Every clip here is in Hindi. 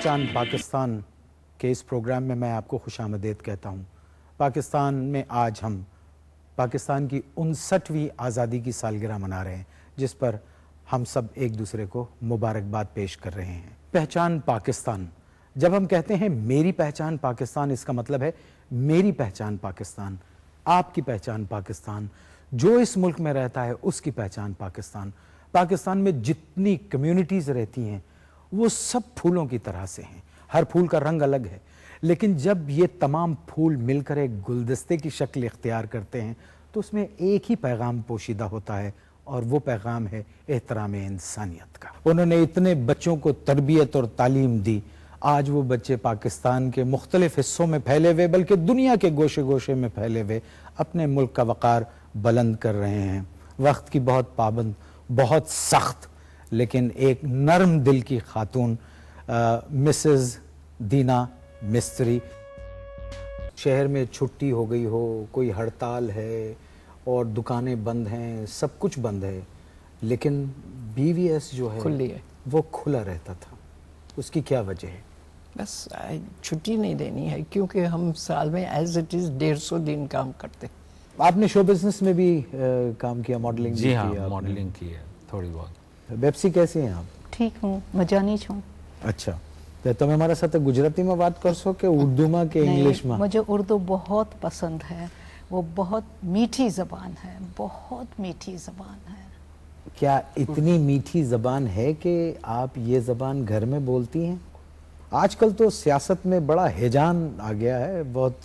पहचान पाकिस्तान के इस प्रोग्राम में मैं आपको खुशामदीद कहता हूँ। पाकिस्तान में आज हम पाकिस्तान की 59वीं आज़ादी की सालगिरह मना रहे हैं, जिस पर हम सब एक दूसरे को मुबारकबाद पेश कर रहे हैं। पहचान पाकिस्तान, जब हम कहते हैं मेरी पहचान पाकिस्तान, इसका मतलब है मेरी पहचान पाकिस्तान, आपकी पहचान पाकिस्तान, जो इस मुल्क में रहता है उसकी पहचान पाकिस्तान। पाकिस्तान में जितनी कम्युनिटीज़ रहती हैं वो सब फूलों की तरह से हैं, हर फूल का रंग अलग है, लेकिन जब ये तमाम फूल मिलकर एक गुलदस्ते की शक्ल इख्तियार करते हैं तो उसमें एक ही पैगाम पोशीदा होता है, और वो पैगाम है एहतराम इंसानियत का। उन्होंने इतने बच्चों को तरबियत और तालीम दी, आज वो बच्चे पाकिस्तान के मुख्तलिफ हिस्सों में फैले हुए, बल्कि दुनिया के गोशे गोशे में फैले हुए अपने मुल्क का वक़ार बुलंद कर रहे हैं। वक्त की बहुत पाबंद, बहुत सख्त, लेकिन एक नरम दिल की खातून मिसेस दीना मिस्त्री, शहर में छुट्टी हो गई हो, कोई हड़ताल है और दुकानें बंद हैं, सब कुछ बंद है, लेकिन BVS जो है खुली है, वो खुला रहता था। उसकी क्या वजह है? बस छुट्टी नहीं देनी है, क्योंकि हम साल में एज इट इज 150 दिन काम करते। आपने शो बिजनेस में भी काम किया, मॉडलिंग जी हाँ, मॉडलिंग की है थोड़ी बहुत। बेप्सी कैसी हैं आप? ठीक हूँ, मजानी छूँ। अच्छा, तो तुम हमारा साथ गुजराती में बात कर सो के उर्दू में के इंग्लिश में? मुझे उर्दू बहुत पसंद है, वो बहुत मीठी ज़बान है, बहुत मीठी ज़बान है। क्या इतनी मीठी ज़बान है कि आप ये ज़बान घर में बोलती हैं? आजकल तो सियासत में बड़ा हिजान आ गया है, बहुत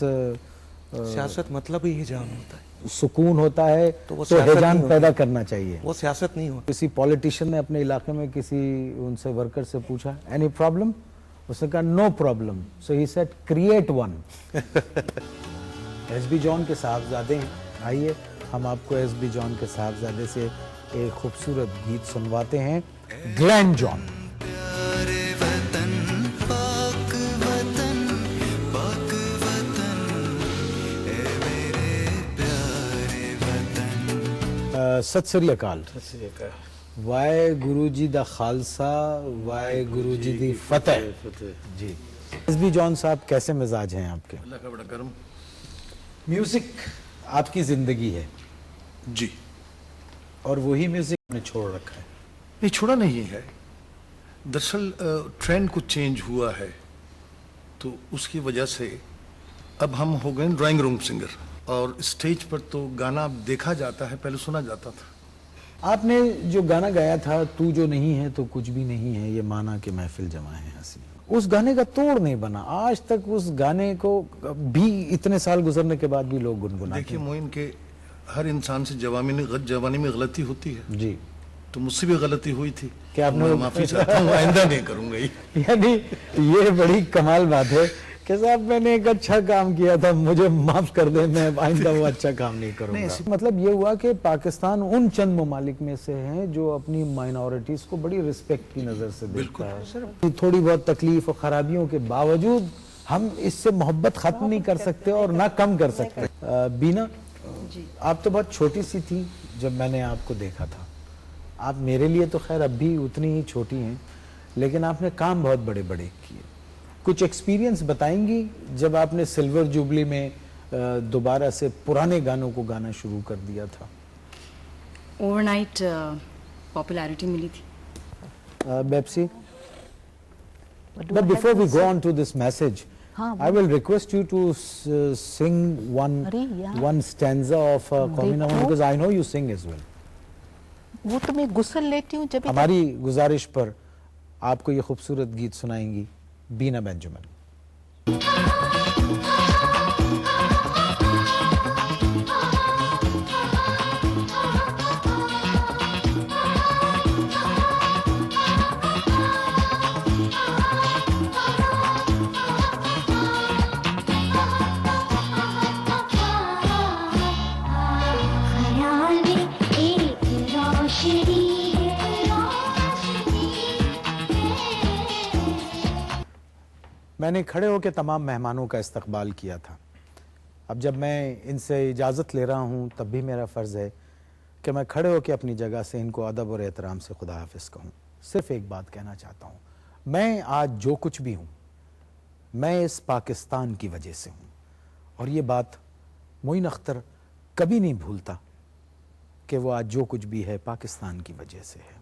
सियासत मतलब ही हिजान होता है, सुकून होता है, तो हिजान पैदा करना चाहिए। वो सियासत नहीं होती। किसी पॉलिटिशियन ने अपने इलाके में किसी उनसे वर्कर से पूछा एनी प्रॉब्लम, उसने कहा no problem, so he said create one. SB John के साहबजादे हैं, आइए हम आपको SB जॉन के साहबजादे से एक खूबसूरत गीत सुनवाते हैं, ग्लैन जॉन। सत श्री अकाल। वाहे गुरु जी दा खालसा, वाहे गुरु जी दी फतेह। जी SB जॉन साहब, कैसे मिजाज हैं आपके? अल्लाह का बड़ा करम। म्यूजिक आपकी जिंदगी है जी, और वही म्यूजिक ने छोड़ रखा है? नहीं, छोड़ा नहीं है, दरअसल ट्रेंड कुछ चेंज हुआ है, तो उसकी वजह से अब हम हो गए ड्राइंग रूम सिंगर, और स्टेज पर तो गाना देखा जाता है, पहले सुना जाता था। आपने जो गाना गाया था, तू जो नहीं है तो कुछ भी नहीं है, ये माना कि महफिल जमा है हंसी, उस गाने का तोड़ नहीं बना आज तक। उस गाने को भी इतने साल गुजरने के बाद भी लोग गुनगुनाते हैं। देखिए मोइन के हर इंसान से जवानी में गलती होती है जी, तो मुझसे भी गलती हुई थी, क्या आपने? माफी चाहता हूँ, आइंदा नहीं करूंगा। यानी ये बड़ी कमाल बात है कि साहब मैंने एक अच्छा काम किया था, मुझे माफ कर दे, मैं आइंदा वो अच्छा काम नहीं करूंगा। मतलब ये हुआ कि पाकिस्तान उन चंद ममालिक में से है जो अपनी माइनॉरिटीज को बड़ी रिस्पेक्ट की नजर से देखता है। थोड़ी बहुत तकलीफ और खराबियों के बावजूद हम इससे मोहब्बत खत्म नहीं कर सकते और ना कम कर सकते। बीना, आप तो बहुत छोटी सी थी जब मैंने आपको देखा था। आप मेरे लिए तो खैर अब भी उतनी ही छोटी हैं, लेकिन आपने काम बहुत बड़े बड़े किए। कुछ एक्सपीरियंस बताएंगी जब आपने सिल्वर जुबली में दोबारा से पुराने गानों को गाना शुरू कर दिया था? ओवरनाइट पॉपुलैरिटी मिली थी। बेप्सी, but before we go on to this message, I will request you to sing one stanza of Qawmi Naghme, because I know you sing as well. वो तो मैं गुस्ल लेती हूँ जब हमारी गुजारिश पर आपको ये खूबसूरत गीत सुनाएंगी बीना बेंजामिन। मैंने खड़े होकर तमाम मेहमानों का इस्तकबाल किया था। अब जब मैं इनसे इजाज़त ले रहा हूँ तब भी मेरा फ़र्ज़ है कि मैं खड़े होकर अपनी जगह से इनको अदब और एहतराम से खुदा हाफिज़ कहूँ। सिर्फ़ एक बात कहना चाहता हूँ, मैं आज जो कुछ भी हूं, मैं इस पाकिस्तान की वजह से हूं। और ये बात मोइन अख्तर कभी नहीं भूलता कि वो आज जो कुछ भी है पाकिस्तान की वजह से है।